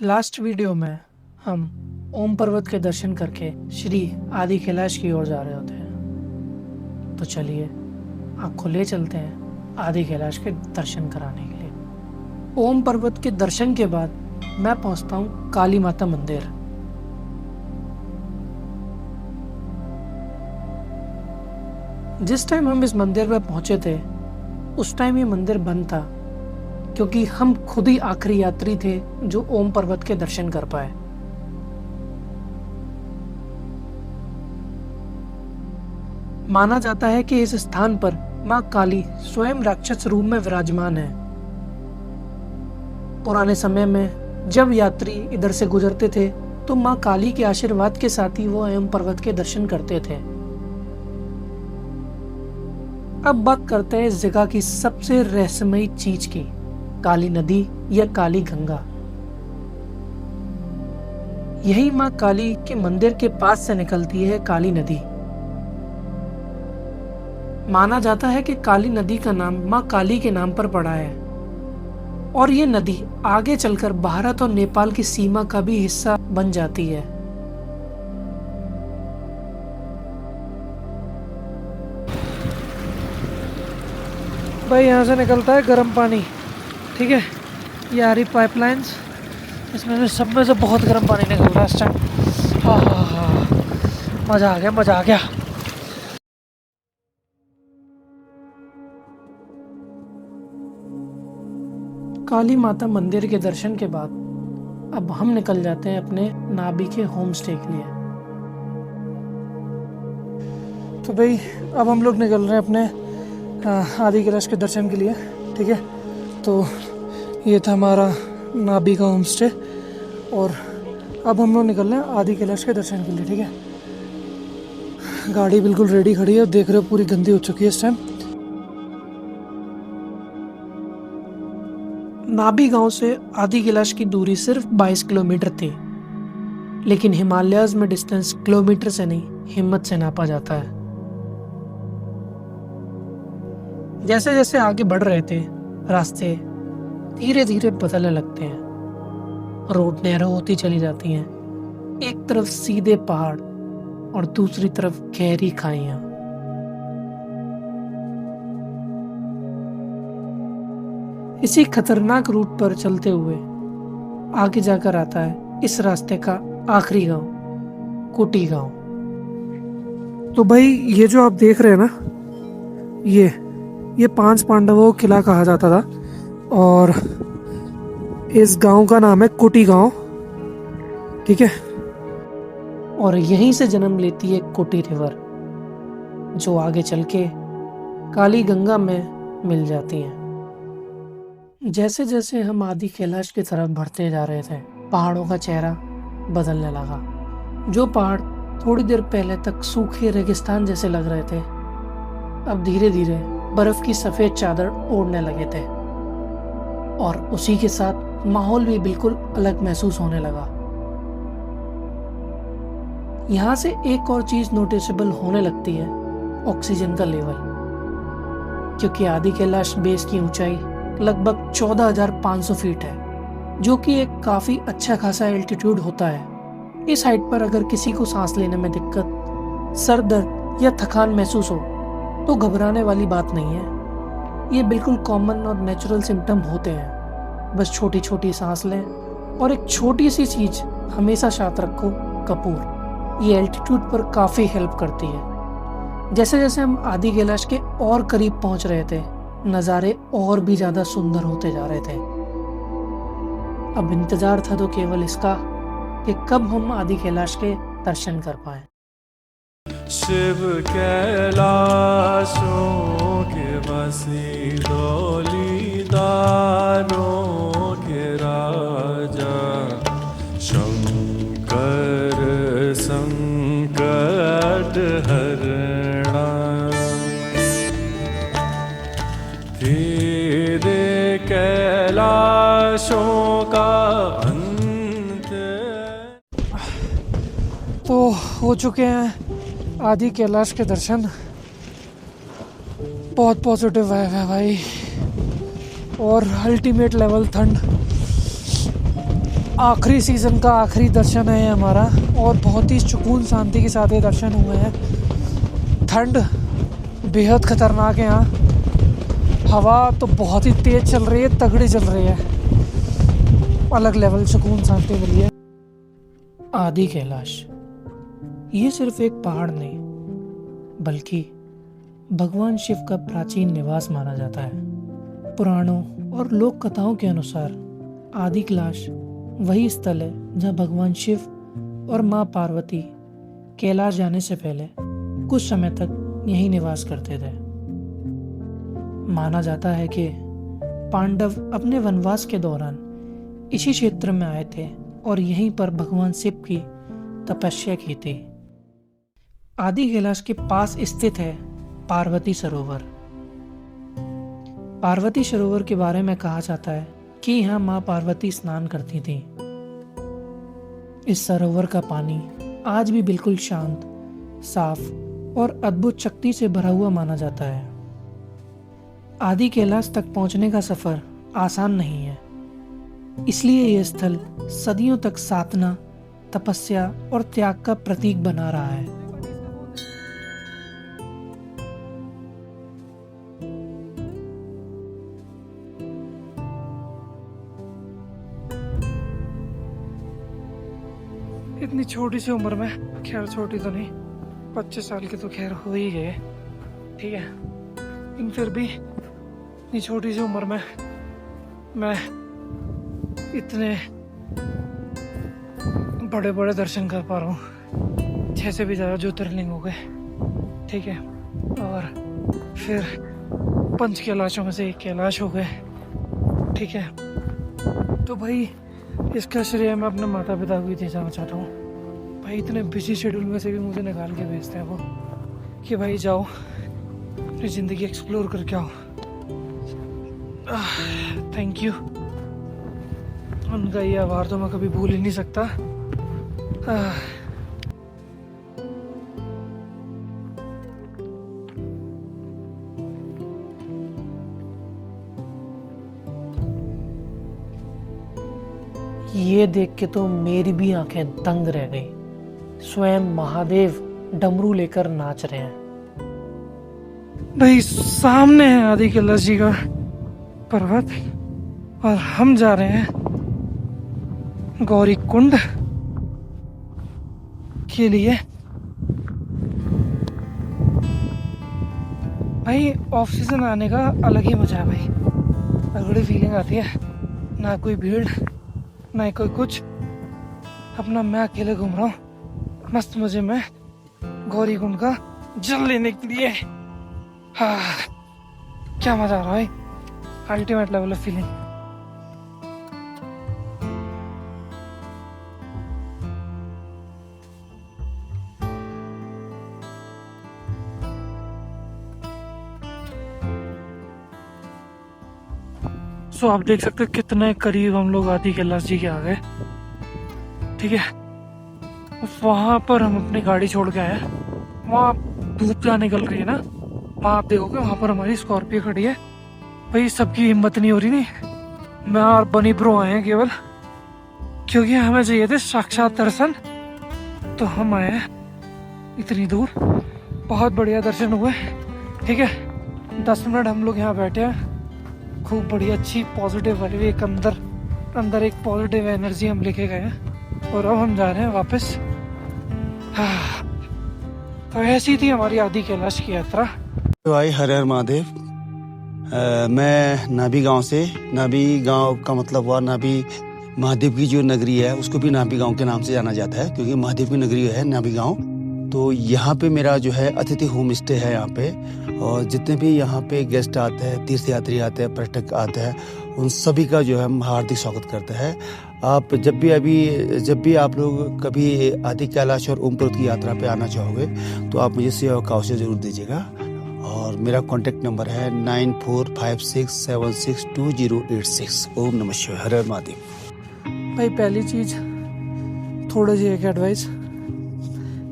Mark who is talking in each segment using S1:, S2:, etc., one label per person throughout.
S1: Last video में हम ओम पर्वत के दर्शन करके श्री आदि कैलाश की ओर जा रहे होते हैं। तो चलिए आपको ले चलते हैं आदि कैलाश के दर्शन कराने के लिए। ओम पर्वत के दर्शन के बाद मैं पहुंचता हूं काली माता मंदिर। जिस टाइम हम इस मंदिर में पहुंचे थे उस टाइम ये मंदिर बंद था, क्योंकि हम खुद ही आखिरी यात्री थे जो ओम पर्वत के दर्शन कर पाए। माना जाता है कि इस स्थान पर मां काली स्वयं राक्षस रूप में विराजमान है। पुराने समय में जब यात्री इधर से गुजरते थे तो मां काली के आशीर्वाद के साथ ही वो ओम पर्वत के दर्शन करते थे। अब बात करते हैं इस जगह की सबसे रहस्यमयी चीज की, काली नदी या काली गंगा। यही मां काली के मंदिर के पास से निकलती है काली नदी। माना जाता है कि काली नदी का नाम मां काली के नाम पर पड़ा है और ये नदी आगे चलकर भारत और नेपाल की सीमा का भी हिस्सा बन जाती है। भाई यहाँ से निकलता है गर्म पानी, ठीक है। ये आ रही पाइपलाइंस, इसमें से सब में से बहुत गर्म पानी निकल रहा है इस टाइम। हाँ, मज़ा आ गया, मज़ा आ गया। काली माता मंदिर के दर्शन के बाद अब हम निकल जाते हैं अपने नाभि के होम स्टे के लिए। तो भाई अब हम लोग निकल रहे हैं अपने आदि कैलाश के दर्शन के लिए, ठीक है। तो ये था हमारा नाभि का होम स्टे और अब हम लोग निकल रहे हैं आदि कैलाश के दर्शन के लिए, ठीक है। गाड़ी बिल्कुल रेडी खड़ी है, देख रहे हो पूरी गंदी हो चुकी है इस टाइम। नाभि गांव से आदि कैलाश की दूरी सिर्फ 22 किलोमीटर थी, लेकिन हिमालयाज में डिस्टेंस किलोमीटर से नहीं हिम्मत से नापा जाता है। जैसे जैसे आगे बढ़ रहे थे रास्ते धीरे धीरे बदलने लगते हैं। रोड नैरो होती चली जाती हैं, एक तरफ सीधे पहाड़ और दूसरी तरफ गहरी खाइयां। इसी खतरनाक रूट पर चलते हुए आगे जाकर आता है इस रास्ते का आखिरी गांव, कुटी गांव। तो भाई ये जो आप देख रहे हैं ना, ये 5 पांडवों का किला कहा जाता था और इस गांव का नाम है कुटी गांव, ठीक है। और यहीं से जन्म लेती है कुटी रिवर, जो आगे चल के काली गंगा में मिल जाती है। जैसे जैसे हम आदि कैलाश की तरफ बढ़ते जा रहे थे, पहाड़ों का चेहरा बदलने लगा। जो पहाड़ थोड़ी देर पहले तक सूखे रेगिस्तान जैसे लग रहे थे, अब धीरे धीरे बर्फ की सफेद चादर ओढ़ने लगे थे और उसी के साथ माहौल भी बिल्कुल अलग महसूस होने लगा। यहाँ से एक और चीज नोटिसेबल होने लगती है, ऑक्सीजन का लेवल। क्योंकि आदि कैलाश बेस की ऊंचाई लगभग 14,500 फीट है, जो कि एक काफी अच्छा खासा एल्टीट्यूड होता है। इस हाइट पर अगर किसी को सांस लेने में दिक्कत, सर दर्द या थकान महसूस हो तो घबराने वाली बात नहीं है। ये बिल्कुल कॉमन और नेचुरल सिम्टम होते हैं। बस छोटी छोटी सांस लें और एक छोटी सी चीज हमेशा साथ रखो, कपूर। ये एल्टीट्यूड पर काफी हेल्प करती है। जैसे जैसे हम आदि कैलाश के और करीब पहुंच रहे थे, नज़ारे और भी ज्यादा सुंदर होते जा रहे थे। अब इंतजार था तो केवल इसका कि कब हम आदि कैलाश के दर्शन कर पाए।
S2: शिव कैलाशों के बसी डोलीदारों के राजा, शंकर संकट हरणा, तेरे कैलाशों का अंत।
S1: तो हो चुके हैं आदि कैलाश के दर्शन। बहुत पॉजिटिव वाइब है भाई और अल्टीमेट लेवल ठंड। आखिरी सीज़न का आखिरी दर्शन है ये हमारा, और बहुत ही सुकून शांति के साथ ये दर्शन हुए हैं। ठंड बेहद ख़तरनाक है यहाँ, हवा तो बहुत ही तेज़ चल रही है, तगड़ी चल रही है, अलग लेवल सुकून शांति मिली है। आदि कैलाश ये सिर्फ एक पहाड़ नहीं बल्कि भगवान शिव का प्राचीन निवास माना जाता है। पुराणों और लोक कथाओं के अनुसार आदि कैलाश वही स्थल है जहाँ भगवान शिव और माँ पार्वती कैलाश जाने से पहले कुछ समय तक यहीं निवास करते थे। माना जाता है कि पांडव अपने वनवास के दौरान इसी क्षेत्र में आए थे और यहीं पर भगवान शिव की तपस्या की थी। आदि कैलाश के पास स्थित है पार्वती सरोवर। पार्वती सरोवर के बारे में कहा जाता है कि यहाँ माँ पार्वती स्नान करती थी। इस सरोवर का पानी आज भी बिल्कुल शांत, साफ और अद्भुत शक्ति से भरा हुआ माना जाता है। आदि कैलाश तक पहुंचने का सफर आसान नहीं है, इसलिए यह स्थल सदियों तक साधना, तपस्या और त्याग का प्रतीक बना रहा है। इतनी छोटी सी उम्र में, खैर छोटी तो नहीं, 25 साल के तो खैर हो ही गए, ठीक है, लेकिन फिर भी इतनी छोटी सी उम्र में मैं इतने बड़े बड़े दर्शन कर पा रहा हूँ। 6 से भी ज़्यादा ज्योतिर्लिंग हो गए, ठीक है, और फिर 5 कैलाशों में से 1 कैलाश हो गए, ठीक है। तो भाई इसका श्रेय मैं अपने माता पिता को भी देना चाहता हूँ। भाई इतने बिजी शेड्यूल में से भी मुझे निकाल के भेजते हैं वो कि भाई जाओ अपनी ज़िंदगी एक्सप्लोर करके आओ। थैंक यू, उनका ये आभार तो मैं कभी भूल ही नहीं सकता। ये देख के तो मेरी भी आंखें दंग रह गई। स्वयं महादेव डमरू लेकर नाच रहे हैं। भाई सामने है आदि कैलाश जी का पर्वत और हम जा रहे हैं गौरी कुंड के लिए। भाई ऑफ सीजन आने का अलग ही मजा है भाई, तगड़ी फीलिंग आती है, ना कोई भीड़ ना कोई कुछ, अपना मैं अकेले घूम रहा हूँ मस्त मजे में गौरी कुंड का जल लेने के लिए। हाँ क्या मजा आ रहा है, अल्टीमेट लेवल ऑफ फीलिंग। सो आप देख सकते हो कितने करीब हम लोग आदि कैलाश जी के आ गए, ठीक है। वहां पर हम अपनी गाड़ी छोड़ के आए, वहाँ धूप जहाँ निकल रही है ना, वहाँ आप देखोगे वहां पर हमारी स्कॉर्पियो खड़ी है। भाई सबकी हिम्मत नहीं हो रही, नहीं मैं और बनी ब्रो आए हैं केवल, क्योंकि हमें चाहिए थे साक्षात दर्शन, तो हम आए हैं इतनी दूर। बहुत बढ़िया दर्शन हुए, ठीक है। 10 मिनट हम लोग यहाँ बैठे हैं, खूब बढ़िया अच्छी पॉजिटिव वाली एक अंदर एक पॉजिटिव एनर्जी हम लेके गए हैं, और अब हम जा रहे हैं वापस। तो ऐसी थी हमारी आदि कैलाश की यात्रा।
S3: भाई हर हर महादेव। मैं नाभी गांव से, नाभी गांव का मतलब हुआ नाभी, महादेव की जो नगरी है उसको भी नाभी गांव के नाम से जाना जाता है, क्योंकि महादेव की नगरी है नाभी गांव। तो यहाँ पे मेरा जो है अतिथि होम स्टे है यहाँ पे, और जितने भी यहाँ पे गेस्ट आते हैं, तीर्थ यात्री आते हैं, पर्यटक आते हैं, उन सभी का जो है हम हार्दिक स्वागत करते हैं। आप जब भी आप लोग कभी आदि कैलाश और ओम पर्वत की यात्रा पे आना चाहोगे तो आप मुझे सेवा का अवसर जरूर दीजिएगा, और मेरा कॉन्टेक्ट नंबर है 9456762086। ओम नमः शिवाय, हर हर महादेव।
S1: भाई पहली चीज़ थोड़ा सी एक एडवाइस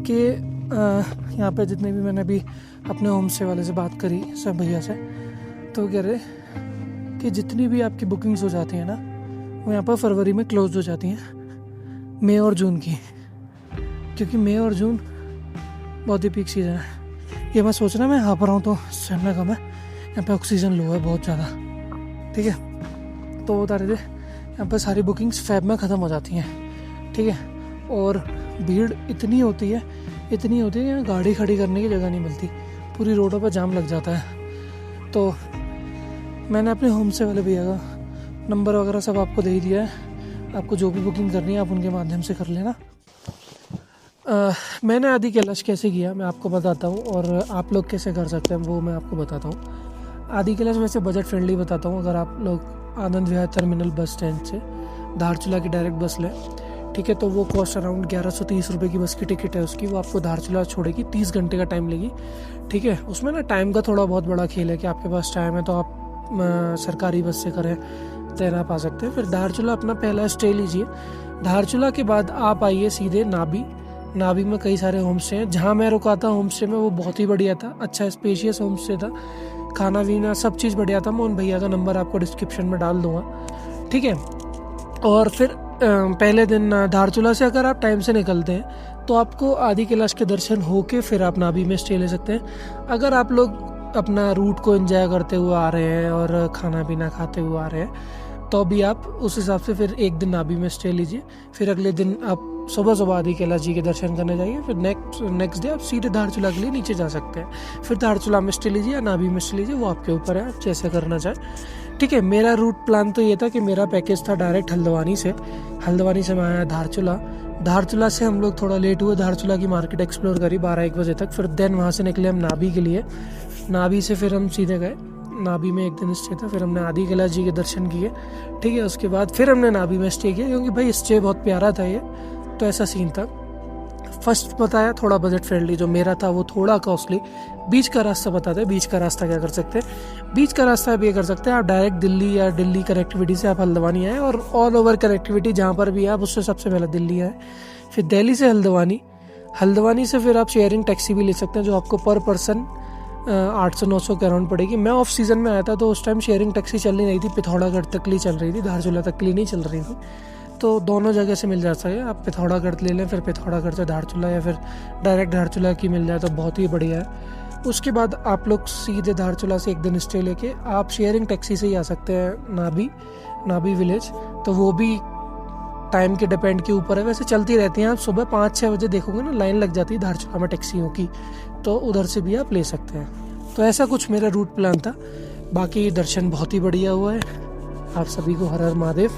S1: कि यहाँ पे जितने भी मैंने अभी अपने होम स्टे वाले से बात करी, सब भैया से, तो कह रहे कि जितनी भी आपकी बुकिंग्स हो जाती हैं ना, वो यहाँ पर फरवरी में क्लोज हो जाती हैं। मई और जून की, क्योंकि मई और जून बहुत ही पीक सीज़न है। ये मैं सोच रहा मैं यहाँ पर हूँ तो स्टेमिना कम है, यहाँ पे ऑक्सीजन लो है बहुत ज़्यादा, ठीक है। तो बता रहे थे यहाँ पर सारी बुकिंग्स फेब में ख़त्म हो जाती हैं, ठीक है। और भीड़ इतनी होती है कि गाड़ी खड़ी करने की जगह नहीं मिलती, पूरी रोडों पर जाम लग जाता है। तो मैंने अपने होम से वाले भैया का नंबर वगैरह सब आपको दे ही दिया है, आपको जो भी बुकिंग करनी है आप उनके माध्यम से कर लेना। मैंने आदि कैलाश कैसे किया मैं आपको बताता हूँ, और आप लोग कैसे कर सकते हैं वो मैं आपको बताता हूँ। आदि कैलाश वैसे बजट फ्रेंडली बताता हूँ। अगर आप लोग Anand Vihar terminal bus stand से धारचूला की डायरेक्ट बस लें, ठीक है, तो वो कॉस्ट अराउंड 1130 रुपये की बस की टिकट है उसकी। वो आपको धारचूला छोड़ेगी, 30 घंटे का टाइम लेगी, ठीक है। उसमें ना टाइम का थोड़ा बहुत बड़ा खेल है कि आपके पास टाइम है तो आप सरकारी बस से करें तैना पा सकते हैं। फिर धारचूला अपना पहला स्टे लीजिए। धारचूला के बाद आप आइए सीधे नाभी में कई सारे होम स्टे हैं। जहाँ मैं रुका था होम स्टे में वो बहुत ही बढ़िया था, अच्छा स्पेशियस होम स्टे था, खाना पीना सब चीज़ बढ़िया था। मैं उन भैया का नंबर आपको डिस्क्रिप्शन में डाल दूँगा, ठीक है। और फिर पहले दिन धारचूला से अगर आप टाइम से निकलते हैं तो आपको आदि कैलाश के दर्शन होके फिर आप नाभी में स्टे ले सकते हैं। अगर आप लोग अपना रूट को एंजॉय करते हुए आ रहे हैं और खाना पीना खाते हुए आ रहे हैं तो भी आप उस हिसाब से फिर एक दिन नाभी में स्टे लीजिए। फिर अगले दिन आप सुबह आदि कैलाश जी के दर्शन करने जाइए। फिर नेक्स्ट डे आप सीधे धारचूला के लिए नीचे जा सकते हैं। फिर धारचूला में स्टे लीजिए या नाभी में स्टे लीजिए, वो आपके ऊपर है, आप जैसे करना चाहें, ठीक है। मेरा रूट प्लान तो ये था कि मेरा पैकेज था डायरेक्ट हल्द्वानी से मैं आया धारचूला से हम लोग थोड़ा लेट हुए, धारचूला की मार्केट एक्सप्लोर करी 12-1 बजे तक। फिर देन वहाँ से निकले हम नाभी के लिए। नाभी से फिर हम सीधे गए, नाभी में एक दिन स्टे था। फिर हमने आदि कैलाश जी के दर्शन किए, ठीक है। उसके बाद फिर हमने नाभी में स्टे किया, क्योंकि भाई स्टे बहुत प्यारा था ये, तो ऐसा सीन था। फर्स्ट बताया थोड़ा बजट फ्रेंडली, जो मेरा था वो थोड़ा कॉस्टली। बीच का रास्ता बताते हैं, बीच का रास्ता क्या कर सकते हैं। बीच का रास्ता आप ये कर सकते हैं, आप डायरेक्ट दिल्ली या दिल्ली कनेक्टिविटी से आप हल्द्वानी आए, और ऑल ओवर कनेक्टिविटी जहाँ पर भी आप उससे सबसे पहले दिल्ली आए। फिर दिल्ली से हल्द्वानी से फिर आप शेयरिंग टैक्सी भी ले सकते हैं, जो आपको पर पर्सन 800-900 के अराउंड पड़ेगी। मैं ऑफ सीज़न में आया था तो उस टाइम शेयरिंग टैक्सी चल नहीं रही थी, पिथौरागढ़ तक के लिए चल रही थी, धारचूला तक के लिए नहीं चल रही थी। तो दोनों जगह से मिल जाता है, आप पिथौरागढ़ ले लें, फिर पिथौरागढ़ से धारचूला, या फिर डायरेक्ट धारचूला की मिल जाए तो बहुत ही बढ़िया है। उसके बाद आप लोग सीधे धारचूला से एक दिन स्टे लेके आप शेयरिंग टैक्सी से ही आ सकते हैं नाभी विलेज। तो वो भी टाइम के डिपेंड के ऊपर है, वैसे चलती रहती हैं। आप सुबह 5-6 बजे देखोगे ना, लाइन लग जाती है धारचूला में टैक्सियों की, तो उधर से भी आप ले सकते हैं। तो ऐसा कुछ मेरा रूट प्लान था। बाकी दर्शन बहुत ही बढ़िया हुआ है। आप सभी को हर हर महादेव।